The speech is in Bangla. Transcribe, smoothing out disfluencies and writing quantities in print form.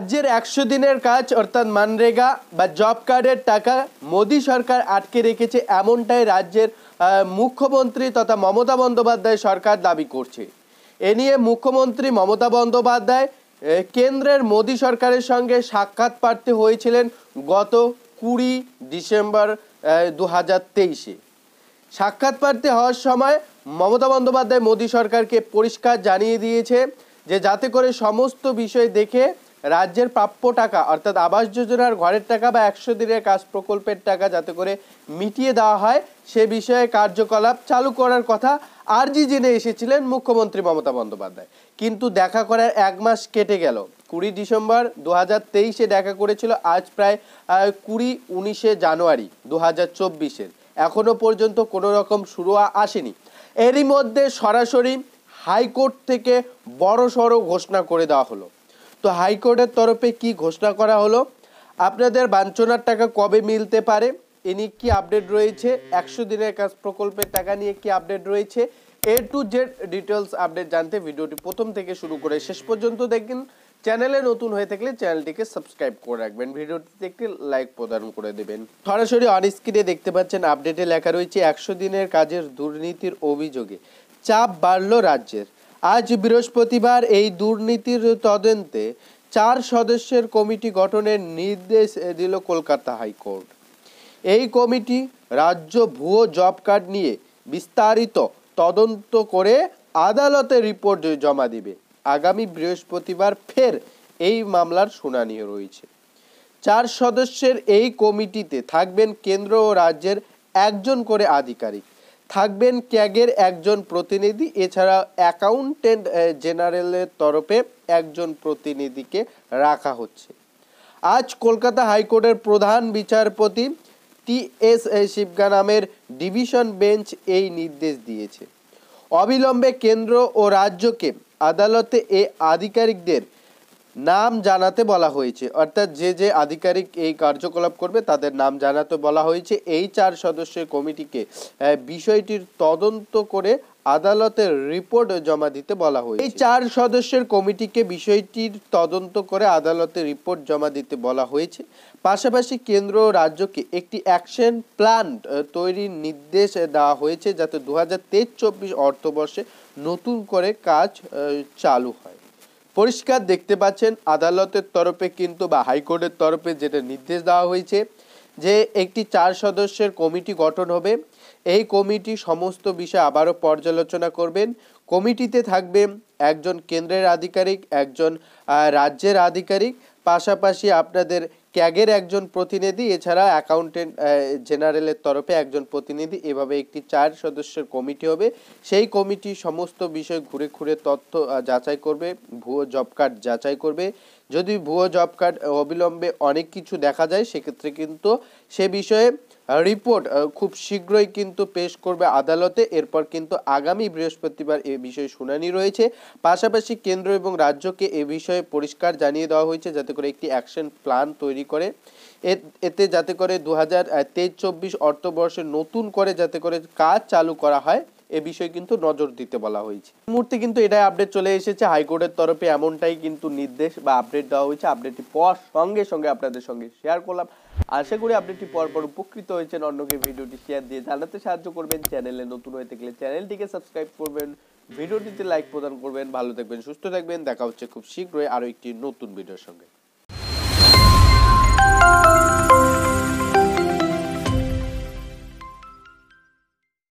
রাজ্যের ১০০ দিনের কাজ অর্থাৎ মানরেগা বা জব কার্ডের টাকা মোদী সরকার আটকে রেখেছে, এমনটাই রাজ্যের মুখ্যমন্ত্রী তথা মমতা বন্দ্যোপাধ্যায় সরকার দাবি করছে। এ নিয়ে মুখ্যমন্ত্রী মমতা বন্দ্যোপাধ্যায় কেন্দ্রের মোদী সরকারের সঙ্গে সাক্ষাৎ প্রার্থী হয়েছিলেন গত ২০ ডিসেম্বর ২০২৩-এ। সাক্ষাৎ প্রার্থী হওয়ার সময় মমতা বন্দ্যোপাধ্যায় মোদী সরকারকে পরিষ্কার জানিয়ে দিয়েছে যে যাতে করে সমস্ত বিষয় দেখে রাজ্যের প্রাপ্য টাকা অর্থাৎ আবাস যোজনার ঘরের টাকা বা ১০০ দিনের কাজ প্রকল্পের টাকা যাতে করে মিটিয়ে দেওয়া হয় সে বিষয়ে কার্যকলাপ চালু করার কথা আর্জি জেনে এসেছিলেন মুখ্যমন্ত্রী মমতা বন্দ্যোপাধ্যায়। কিন্তু দেখা করার ১ মাস কেটে গেল। ২০ ডিসেম্বর ২০২৩-এ দেখা করেছিল, আজ প্রায় ২০-১৯ জানুয়ারি ২০২৪-এর এখনো পর্যন্ত কোনো রকম শুরু আসেনি। এরই মধ্যে সরাসরি হাইকোর্ট থেকে বড়সড় ঘোষণা করে দেওয়া হলো। তো হাইকোর্টের তরফে কি ঘোষণা করা হলো, আপনাদের বাঞ্ছনার টাকা কবে মিলতে পারে এ নিয়ে কী আপডেট রয়েছে, ১০০ দিনের কাজ প্রকল্পের টাকা নিয়ে কি আপডেট রয়েছে, A to Z details update জানতে ভিডিওটি প্রথম থেকে শুরু করে শেষ পর্যন্ত দেখুন। চ্যানেলে নতুন হয়ে থাকলে চ্যানেলটিকে সাবস্ক্রাইব করে রাখবেন, ভিডিওটিতে একটি লাইক প্রদান করে দেবেন। সরাসরি অন স্ক্রিনে দেখতে পাচ্ছেন আপডেটে লেখা রয়েছে ১০০ দিনের কাজের দুর্নীতির অভিযোগে চাপ বাড়ল রাজ্যের। আজ বৃহস্পতিবার এই দুর্নীতির তদন্তে ৪ সদস্যের কমিটি গঠনের নির্দেশ দিল কলকাতা হাইকোর্ট। এই কমিটি রাজ্য ভুয়ো জব কার্ড নিয়ে বিস্তারিত তদন্ত করে আদালতে রিপোর্ট জমা দিবে। আগামী বৃহস্পতিবার ফের এই মামলার শুনানি রয়েছে। ৪ সদস্যের এই কমিটিতে থাকবেন কেন্দ্র ও রাজ্যের একজন করে আধিকারিক, থাকবেন ক্যাগের একজন প্রতিনিধি, এছাড়া অ্যাকাউন্টেন্ট জেনারেলের তরফে একজন প্রতিনিধিকে রাখা হচ্ছে। আজ কলকাতা হাইকোর্টের প্রধান বিচারপতি TS শিবগানামের ডিভিশন বেঞ্চ এই নির্দেশ দিয়েছে। অবিলম্বে কেন্দ্র ও রাজ্যকে আদালতে এই আধিকারিকদের নাম জানাতে বলা হয়েছে, অর্থাৎ যে আধিকারিক এই কার্যকলাপ করবে তাদের নাম জানাতে বলা হয়েছে। এই ৪ সদস্যের কমিটিকে বিষয়টির তদন্ত করে আদালতের রিপোর্ট জমা দিতে বলা হয়েছে। এই ৪ সদস্যের কমিটিকে বিষয়টির তদন্ত করে আদালতে রিপোর্ট জমা দিতে বলা হয়েছে। পাশাপাশি কেন্দ্র ও রাজ্যকে একটি অ্যাকশন প্ল্যান তৈরির নির্দেশ দেওয়া হয়েছে যাতে ২০২৩-২৪ অর্থবর্ষে নতুন করে কাজ চালু হয়। পরিষ্কার দেখতে পাচ্ছেন আদালতের তরফে কিন্তু বা হাইকোর্টের তরফে যেটা নির্দেশ দেওয়া হয়েছে যে একটি ৪ সদস্যের কমিটি গঠন হবে। এই কমিটি সমস্ত বিষয় আবারও পর্যালোচনা করবেন। কমিটিতে থাকবে একজন কেন্দ্রের আধিকারিক, একজন রাজ্যের আধিকারিক, পাশাপাশি আপনাদের ক্যাগের একজন প্রতিনিধি, এছাড়া অ্যাকাউন্টেন্ট জেনারেলের তরফে একজন প্রতিনিধি। এভাবে একটি ৪ সদস্যের কমিটি হবে। সেই কমিটি সমস্ত বিষয় ঘুরে ঘুরে তথ্য যাচাই করবে, ভুয়ো জব কার্ড যাচাই করবে। যদি ভুয়ো জব কার্ড অবিলম্বে অনেক কিছু দেখা যায় সেক্ষেত্রে কিন্তু সে বিষয়ে রিপোর্ট খুব শীঘ্রই কিন্তু পেশ করবে আদালতে। এরপর কিন্তু আগামী বৃহস্পতিবার এ বিষয়ে শুনানি রয়েছে। পাশাপাশি কেন্দ্র এবং রাজ্যকে এ বিষয়ে পরিষ্কার জানিয়ে দেওয়া হয়েছে যাতে করে একটি অ্যাকশন প্ল্যান তৈরি করে এতে যাতে করে ২০২৩-২৪ অর্থবর্ষে নতুন করে যাতে করে কাজ চালু করা হয় এ বিষয়ে কিন্তু নজর দিতে বলা হয়েছে। এই মুহূর্তে কিন্তু এটাই আপডেট চলে এসেছে হাইকোর্টের তরফে, এমনটাই কিন্তু নির্দেশ বা আপডেট দেওয়া হয়েছে। আপডেটটি পাওয়ার সঙ্গে সঙ্গে আপনাদের সঙ্গে শেয়ার করলাম। আশা করি আপডেটটি পর উপকৃত হয়েছেন। অন্যকে ভিডিওটি শেয়ার দিয়ে জানাতে সাহায্য করবেন। চ্যানেলে নতুন হয়ে থাকলে চ্যানেলটিকে সাবস্ক্রাইব করবেন, ভিডিওটিতে লাইক প্রদান করবেন। ভালো থাকবেন, সুস্থ থাকবেন। দেখা হচ্ছে খুব শীঘ্রই আরও একটি নতুন ভিডিওর সঙ্গে।